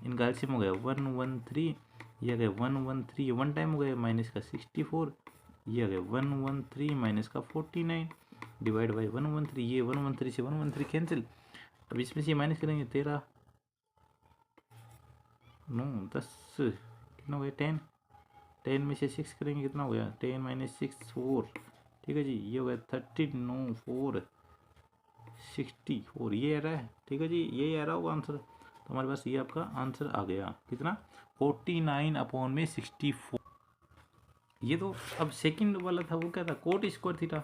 इनका एलसीएम हो गया 113, ये आ गया 113, ये 1 टाइम हो गया माइनस का 64, ये आ गया 113 माइनस का 49 डिवाइड बाई 113, ये 113 से 113 कैंसिल। अब इसमें से माइनस करेंगे 13 9 10 कितना हो गया 10, 10 में से 6 करेंगे कितना हो गया 10 माइनस 6 4, ठीक है जी। ये हो गया 13 9 4 64, ये आ रहा है, ठीक है जी, यही आ रहा होगा आंसर। तो हमारे पास ये आपका आंसर आ गया कितना 49/64। ये तो अब सेकंड वाला था वो क्या था कोट स्क्वायर थीटा।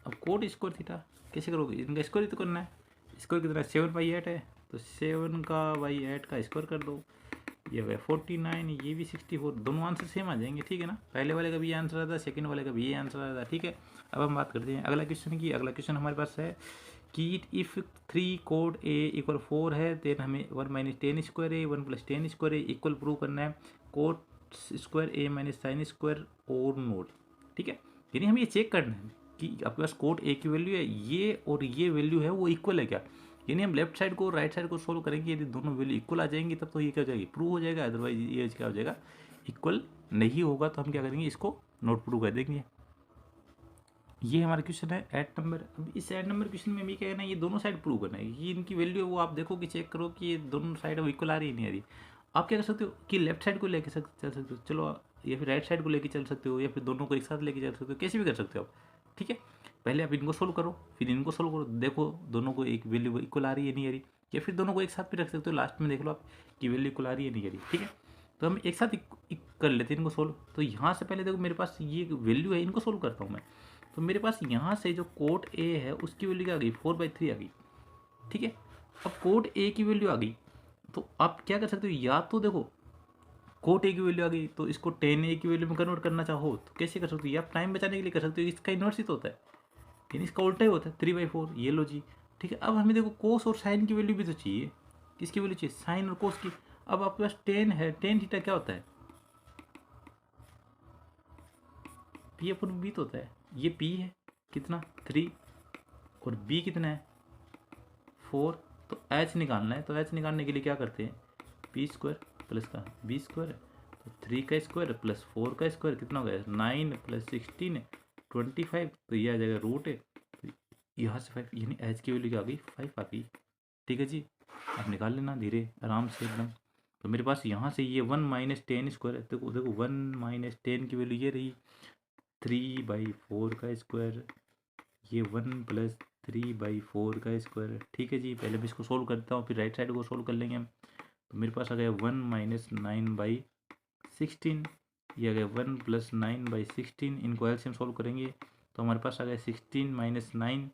अब कोट स्क्वायर थीटा कैसे करोगे, इनका स्क्वायर ही तो करना है। स्क्वायर कितना 7/8 है, तो 7/8 का स्क्वायर कर दो, ये हो गया 49, ये भी 64, दोनों आंसर सेम आ जाएंगे, ठीक है ना। पहले वाले का भी ये आंसर आता है, सेकंड वाले का भी ये आंसर आता है, ठीक है। अब हम बात करते हैं अगला क्वेश्चन की। अगला क्वेश्चन हमारे पास है कि इफ़ 3 कोड ए इक्वल 4 है देन हमें 1 माइनस 10 स्क्वायर ए 1 प्लस 10 स्क्वायर ए इक्वल प्रूव करना है कोट स्क्वायर ए माइनस साइन स्क्वायर और नोट, ठीक है। यानी हमें ये चेक करना है कि आपके पास कोट ए की वैल्यू है ये और ये वैल्यू है वो इक्वल है क्या। यानी हम लेफ्ट साइड को राइट साइड को सोल्व करेंगे, यदि दोनों वैल्यू इक्वल आ जाएंगी तब तो ये क्या हो जाएगी प्रूव हो जाएगा, अदरवाइज ये क्या हो जाएगा इक्वल नहीं होगा तो हम क्या करेंगे इसको नोट प्रूव कर देंगे। ये हमारा क्वेश्चन है 8 नंबर। अब इस 8 नंबर क्वेश्चन में भी क्या कहना है ये दोनों साइड प्रूव करना है, ये इनकी वैल्यू है वो आप देखो कि चेक करो कि ये दोनों साइड वो इक्वल आ रही है नहीं आ रही। आप क्या कर सकते हो कि लेफ्ट साइड को लेके चल सकते हो, चलो, या फिर राइट साइड को लेके चल सकते हो, या फिर दोनों को एक साथ लेके चल सकते हो, कैसे भी कर सकते हो आप, ठीक है। पहले आप इनको सोल्व करो फिर इनको सोल्व करो, देखो दोनों को एक वैल्यू इक्वल आ रही है नहीं आ रही, या फिर दोनों को एक साथ भी रख सकते हो, लास्ट में देख लो आप कि वैल्यू इक्वल आ रही है नहीं आ रही, ठीक है। तो हम एक साथ कर लेते हैं इनको सोल्व। तो यहाँ से पहले देखो मेरे पास ये वैल्यू है, इनको सोल्व करता हूँ मैं। तो मेरे पास यहाँ से जो कोट ए है उसकी वैल्यू क्या आ गई 4/3 आ गई, ठीक है। अब कोट ए की वैल्यू आ गई तो आप क्या कर सकते हो, या तो देखो कोट ए की वैल्यू आ गई तो इसको 10a की वैल्यू में कन्वर्ट करना चाहो तो कैसे कर सकते हो, या आप टाइम बचाने के लिए कर सकते हो, इसका इन्वर्स ही तो होता है, यानी इसका उल्टा ही होता है 3/4, ये लो जी, ठीक है। अब हमें देखो कोस और साइन की वैल्यू भी तो चाहिए, किसकी वैल्यू चाहिए साइन और कोस की। अब आपके पास 10 है, 10 थीटा क्या होता है पी अपन बी तो होता है, ये पी है कितना 3 और बी कितना है 4, तो एच निकालना है। तो एच निकालने के लिए क्या करते हैं पी स्क्वायर प्लस का बी स्क्वायर, तो 3 का स्क्वायर प्लस 4 का स्क्वायर कितना हो गया 9 प्लस 16 25, तो ये आ जाएगा रूट है, तो यहाँ से 5, यानी एच की वैल्यू क्या आ गई 5 आ गई, ठीक है जी। आप निकाल लेना धीरे आराम से एकदम। तो मेरे पास यहाँ से ये 1 माइनस 10 स्क्वायर है, देखो देखो 1 माइनस 10 की वैल्यू ये रही 3/4 का स्क्वायर, ये 1 प्लस 3/4 का स्क्वायर, ठीक है जी। पहले मैं इसको सोल्व करता हूँ फिर राइट साइड को सोल्व कर लेंगे हम। तो मेरे पास आ गया 1 माइनस 9/16, ये आ गया 1 प्लस 9/16, इनको एलसीएम सोल्व करेंगे तो हमारे पास आ गया 16 माइनस 9,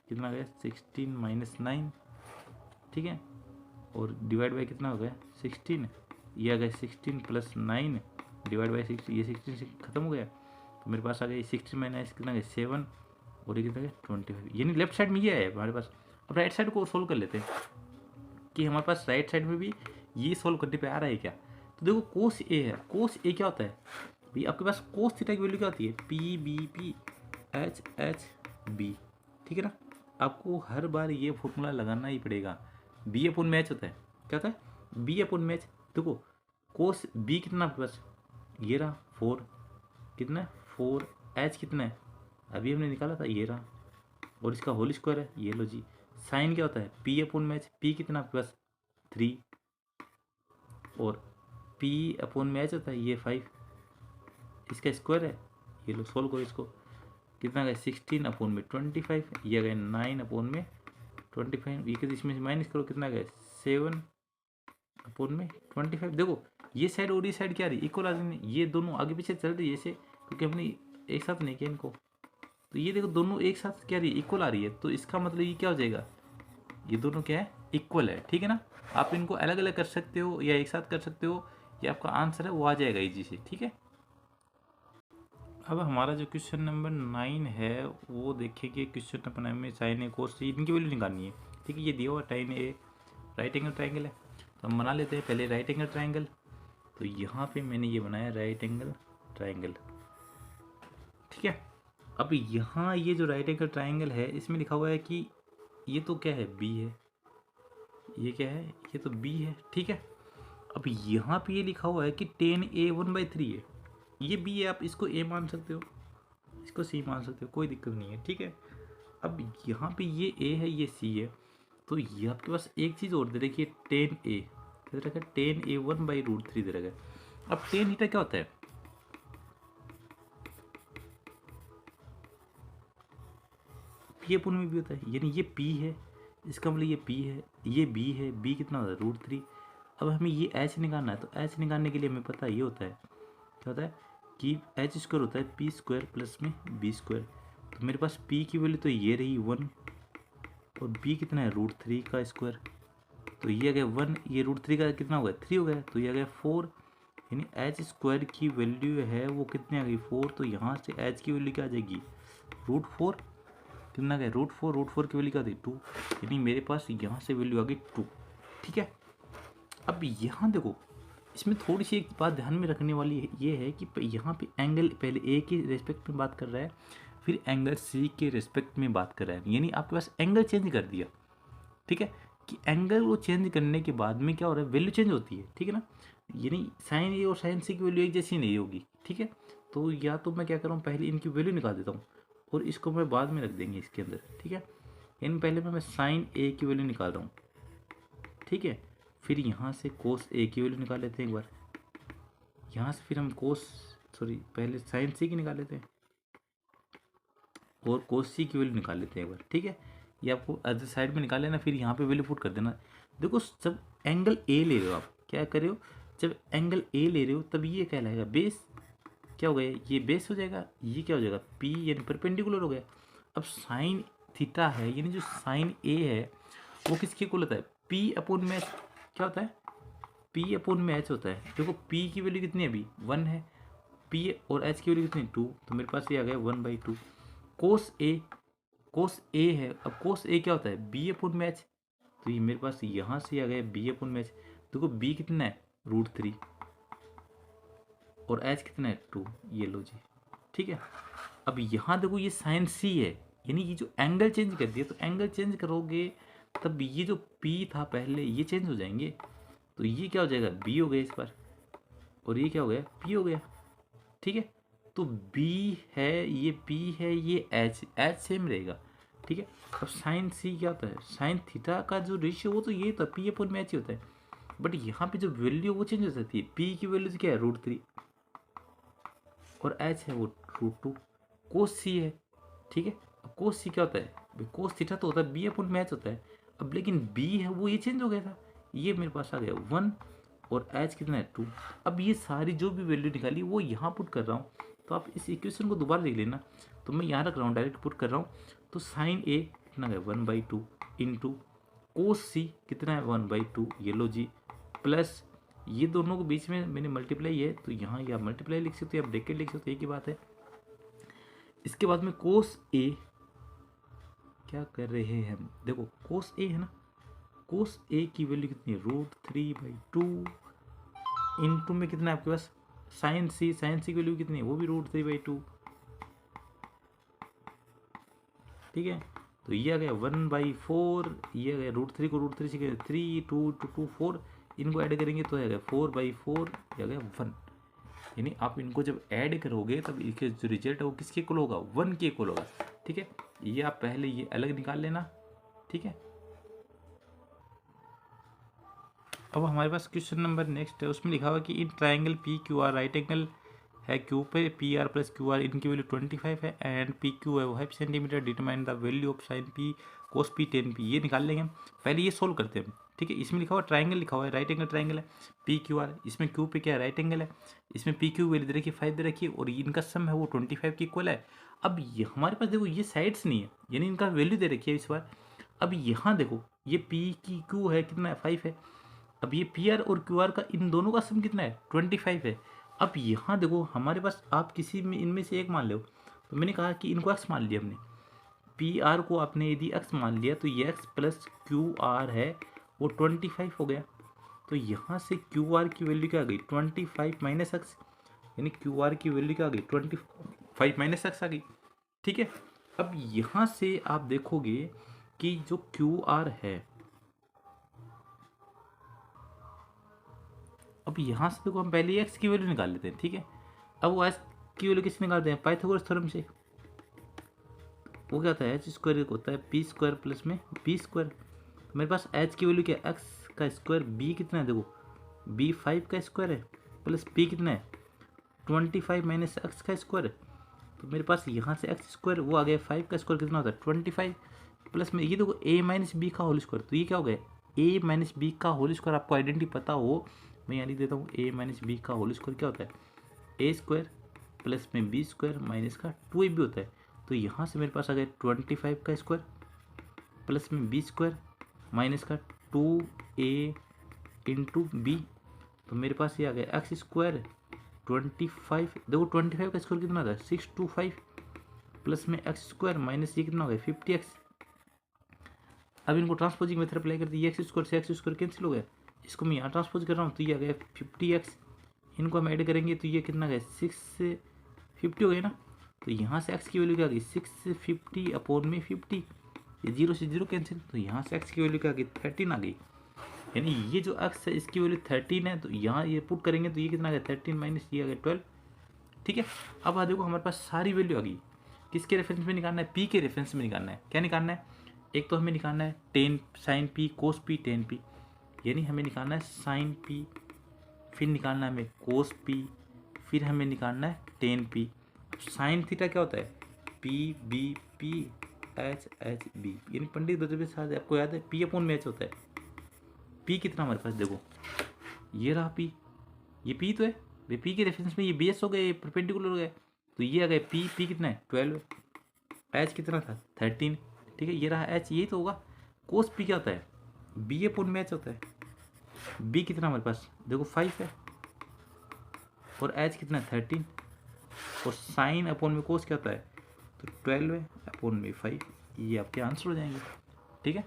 कितना आ गया 16 माइनस 9, ठीक है। और डिवाइड बाई कितना हो गया 16, ये आ गया 16 प्लस 9 डिवाइड बाई 6, ये 16 से खत्म हो गया, तो मेरे पास आ गया 16 माइनस कितना गया 7 और ये कितना गया 25, यानी लेफ्ट साइड में ये है हमारे पास। अब राइट साइड को सोल्व कर लेते हैं कि हमारे पास राइट साइड में भी ये सोल्व करने पे आ रहा है क्या। तो देखो कोस ए है, कोस ए क्या होता है भाई आपके पास कोस थीटा की वैल्यू क्या होती है P B P H H B, ठीक है ना। आपको हर बार ये फॉर्मूला लगाना ही पड़ेगा, बी अपन मैच होता है, क्या होता है बी अपन मैच। देखो कोस बी कितना आपके पास ये रहा 4, कितना है 4, एच कितना है अभी हमने निकाला था ये रहा, और इसका होल स्क्वायर है ये लो जी। साइन क्या होता है पी अपॉन मैच, पी कितना आपके पास 3 और पी अपॉन मैच होता है ये 5, इसका स्क्वायर है ये लो सोल्व करो इसको, कितना गया 16 अपॉन में 25, ये गया 9 अपॉन में 25, ये इसमें से माइनस करो कितना गया 7 अपॉन में 25। देखो ये साइड और ये साइड क्या रही इक्वल आ रही, ये दोनों आगे पीछे चल रही है ऐसे क्योंकि हमने एक साथ नहीं किया इनको, तो ये देखो दोनों एक साथ क्या रही है इक्वल आ रही है, तो इसका मतलब ये क्या हो जाएगा ये दोनों क्या है इक्वल है, ठीक है ना। आप इनको अलग अलग कर सकते हो या एक साथ कर सकते हो, ये आपका आंसर है वो आ जाएगा इजी से, ठीक है। अब हमारा जो क्वेश्चन नंबर 9 है वो देखेंगे, क्वेश्चन नंबर 9 में साइन ए कोस इनकी वैल्यू निकालनी है, ठीक है। ये दिया हुआ टाइन ए राइट एंगल ट्राइंगल है, तो हम बना लेते हैं पहले राइट एंगल ट्राइंगल। तो यहाँ पे मैंने ये बनाया राइट एंगल ट्राइंगल, ठीक है। अब यहाँ ये जो राइट एंगल ट्राइंगल है इसमें लिखा हुआ है कि ये तो क्या है बी है, ये क्या है ये तो बी है, ठीक है। अब यहाँ पे ये लिखा हुआ है कि 10a 1/3 है, ये बी है, आप इसको ए मान सकते हो इसको सी मान सकते हो, कोई दिक्कत नहीं है, ठीक है। अब यहाँ पे ये ए है ये सी है, तो ये आपके पास एक चीज़ और दे देखिए 10a, क्या दे रखा है, टेन A1 बाई रूट 3 दे रखा है। अब टेन थीटा क्या होता है, पी अपोन में भी होता है, यानी ये पी है, इसका मतलब ये पी है, ये बी है, बी कितना होता है रूट 3। अब हमें ये एच निकालना है, तो एच निकालने के लिए हमें पता ये होता है, क्या होता है कि एच स्क्वायर होता है पी स्क्वायर प्लस में बी स्क्वायर। तो मेरे पास पी की वैल्यू तो ये रही 1, और बी कितना है रूट 3 का स्क्वायर, तो ये आ गया 1, ये रूट 3 का कितना हो गया 3 हो गया, तो ये आ गया 4, यानी एच स्क्वायर की वैल्यू है वो कितनी आ गई 4। तो यहाँ से एच की वैल्यू क्या आ जाएगी रूट 4, कितना गया रूट 4, रूट 4 की वैल्यू क्या थी 2, यानी मेरे पास यहाँ से वैल्यू आ गई 2। ठीक है, अब यहाँ देखो, इसमें थोड़ी सी एक बात ध्यान में रखने वाली ये है कि यहाँ पे एंगल पहले ए के रेस्पेक्ट में बात कर रहा है, फिर एंगल सी के रेस्पेक्ट में बात कर रहा है, यानी आपके पास एंगल चेंज कर दिया। ठीक है, कि एंगल वो चेंज करने के बाद में क्या हो रहा है, वैल्यू चेंज होती है। ठीक है ना, यानी साइन ए और साइन सी की वैल्यू एक जैसी नहीं होगी। ठीक है, तो या तो मैं क्या कर रहा हूँ, पहले इनकी वैल्यू निकाल देता हूँ और इसको मैं बाद में रख देंगे इसके अंदर। ठीक है, यानी पहले मैं साइन ए की वैल्यू निकाल रहा हूँ। ठीक है, फिर यहाँ से कोस ए की वैल्यू निकाल लेते हैं एक बार, यहाँ से फिर हम पहले साइन सी की निकाल लेते हैं और कोस सी की वैल्यू निकाल लेते हैं एक बार। ठीक है, ये आपको अदर साइड में निकाल लेना, फिर यहाँ पे वैल्यू पुट कर देना। देखो, जब एंगल ए ले रहे हो, आप क्या कर रहे हो, जब एंगल ए ले रहे हो तब ये कहलाएगा बेस, क्या हो गया ये बेस हो जाएगा, ये क्या हो जाएगा पी, यानी परपेंडिकुलर हो गया। अब साइन थीटा है, यानी जो साइन ए है वो किसके इक्वल होता है, पी अपोन में क्या होता है, पी अपोन में एच होता है। देखो पी की वैल्यू कितनी है अभी 1 है, पी और एच की वैल्यू कितनी 2, तो मेरे पास ये आ गया 1/2। कोस ए है, अब कोस ए क्या होता है बी अपोन में एच, तो ये मेरे पास यहाँ से आ गया बी अपोन में एच। देखो बी कितना है रूट 3 और एच कितना है 2, ये लो जी। ठीक है, अब यहाँ देखो ये साइन सी है, यानी ये जो एंगल चेंज कर दिया, तो एंगल चेंज करोगे तब ये जो पी था पहले ये चेंज हो जाएंगे, तो ये क्या हो जाएगा बी हो गया इस बार, और ये क्या हो गया पी हो गया। ठीक है, तो बी है, ये पी है, ये एच सेम रहेगा। ठीक है, अब साइन सी क्या होता है, साइन थीटा का जो रेशियो वो तो ये तो पी अपोन में एच ही होता है, बट यहाँ पे जो वैल्यू वो चेंज हो सकती है। पी की वैल्यू क्या है रूट 3 और एच है वो रूट 2, कोस सी है। ठीक है, अब कोस सी क्या होता है, कोस थीटा तो होता है बी अपोन में एच होता है, अब लेकिन बी है वो ये चेंज हो गया था, ये मेरे पास आ गया 1 और एच कितना है 2। अब ये सारी जो भी वैल्यू निकाली वो यहाँ पुट कर रहा हूँ, तो आप इस इक्वेशन को दोबारा देख लेना, तो मैं यहाँ रख रहा हूँ डायरेक्ट पुट कर रहा हूँ। तो साइन ए कितना है 1/2 इंटू कोस सी कितना है 1/2, ये लो जी, प्लस ये दोनों के बीच में मैंने मल्टीप्लाई है, तो यहाँ या मल्टीप्लाई लिख सकते हो या ब्रैकेट लिख सकते हो, एक ही बात है। इसके बाद में कोस ए क्या कर रहे हैं हम, देखो कोस ए है ना, कोस ए की वैल्यू कितनी है रूट 3/2 इंटू में कितना है आपके पास साइन सी की वैल्यू कितनी है वो भी रूट 3/2। ठीक है, तो ये आ गया 1/4, ये आ गया रूट 3 को रूट 3 से 3 2 2 2 4, इनको ऐड करेंगे तो आ गया 4/4, ये आ गया 1। यानी आप इनको जब ऐड करोगे तब इसके जो रिजल्ट है वो किसके इक्वल होगा 1 के इक्वल होगा। ठीक है, ये आप पहले ये अलग निकाल लेना। ठीक है, अब हमारे पास क्वेश्चन नंबर नेक्स्ट है, उसमें लिखा हुआ कि in triangle P Q R, right angle है क्यू पे P R plus Q R, इनकी वैल्यू 25 है एंड पी क्यू है 5 centimetre, determine the value of sign P cos P 10 P, ये निकाल लेंगे हम। पहले ये सोल्व करते हैं। ठीक है, इसमें लिखा हुआ ट्राइंगल लिखा हुआ है, राइट एंगल ट्राइंगल है पी क्यू आर, इसमें क्यू पे क्या है राइट एंगल है, इसमें पी क्यू वैल्यू दे रखी 5 दे रखी है और इनका सम है वो 25 के इक्वल है। अब ये हमारे पास देखो ये साइड्स नहीं है, यानी इनका वैल्यू दे रखी है इस बार। अब यहाँ देखो ये पी की क्यू है कितना है 5 है, अब ये पी आर और क्यू आर का इन दोनों का सम कितना है 25 है। अब यहाँ देखो हमारे पास आप किसी में इनमें से एक मान लो, तो मैंने कहा कि इनको एक्स मान लिया हमने, पी आर को आपने यदि एक्स मान लिया तो ये एक्स प्लस क्यू आर है वो 25 हो गया। तो यहाँ से क्यू आर की वैल्यू क्या आ गई 25 माइनस एक्स, यानी क्यू आर की वैल्यू क्या आ गई 25 माइनस एक्स आ गई। ठीक है, अब यहाँ से आप देखोगे कि जो क्यू आर है, अब यहाँ से देखो हम पहले एक्स की वैल्यू निकाल लेते हैं। ठीक है, अब वो एक्स की वैल्यू किससे निकालते हैं पाइथागोरस थ्योरम से, वो क्या होता है एच स्क्वायर होता है पी स्क्वायर प्लस में बी स्क्वायर। मेरे पास एच की वैल्यू क्या है एक्स का स्क्वायर, बी कितना है देखो बी 5 का स्क्वायर है प्लस पी कितना है 25 माइनस एक्स का स्क्वायर। तो मेरे पास यहाँ से एक्स स्क्वायर वो आ गया 5 का स्क्वायर कितना होता है 25 प्लस में ये देखो ए माइनस बी का होल स्क्वायर। तो ये क्या हो गया ए माइनस बी का होल स्क्वायर। आपको आइडेंटिटी पता हो मैं यहाँ लिख देता हूँ ए माइनस बी का होल स्क्वायर क्या होता है ए स्क्वायर प्लस में बी स्क्वायर माइनस का 2ab होता है। तो यहाँ से मेरे पास आ गया 25 का स्क्वायर प्लस में बी स्क्वायर माइनस का 2a इंटू बी। तो मेरे पास ये आ गया एक्स स्क्वायर 25 देखो 25 का स्क्वायर कितना था 625 प्लस में एक्स स्क्वायर माइनस ये कितना हो गया 50x। अब इनको ट्रांसपोजिंग मेथड अप्लाई कर दी एक्स स्क्वायर से एक्स स्क्वायर कैंसिल हो गया। इसको मैं यहाँ ट्रांसपोज कर रहा हूँ तो ये आ गया 50x। इनको हम ऐड करेंगे तो ये कितना गया 650 हो गया ना। तो यहाँ से x की वैल्यू क्या आ गई 650 अपॉन में 50 ये 0 से 0 कैंसिल। तो यहाँ से x की वैल्यू क्या आ गई 13 आ गई। यानी ये जो x है इसकी वैल्यू 13 है। तो यहाँ ये पुट करेंगे तो ये कितना आ गया 13 माइनस ये आ गया 12। ठीक है अब आ देखो हमारे पास सारी वैल्यू आ गई। किसके रेफरेंस में निकालना है पी के रेफरेंस में निकालना है। क्या निकालना है एक तो हमें निकालना है ten sign P cos P ten P. यानी हमें निकालना है साइन पी फिर निकालना है हमें कोस पी फिर हमें निकालना है टेन पी। साइन थीटा क्या होता है P B P H H B. यानी पंडित ब्रजबेल साहब आपको याद है पी अपॉन में एच होता है। पी कितना हमारे पास देखो ये रहा पी ये पी तो है वे पी के रेफरेंस में ये बेस हो गए परपेंडिकुलर हो गए। तो ये आ गया पी कितना है 12 एच कितना था 13। ठीक है ये रहा एच यही तो होगा। कोस पी क्या होता है बी अपॉन में एच होता है। बी कितना हमारे पास देखो 5 है और एच कितना है 13 और साइन अपॉन में कोस क्या होता है तो 12 है अपॉन में 5। ये आपके आंसर हो जाएंगे। ठीक है।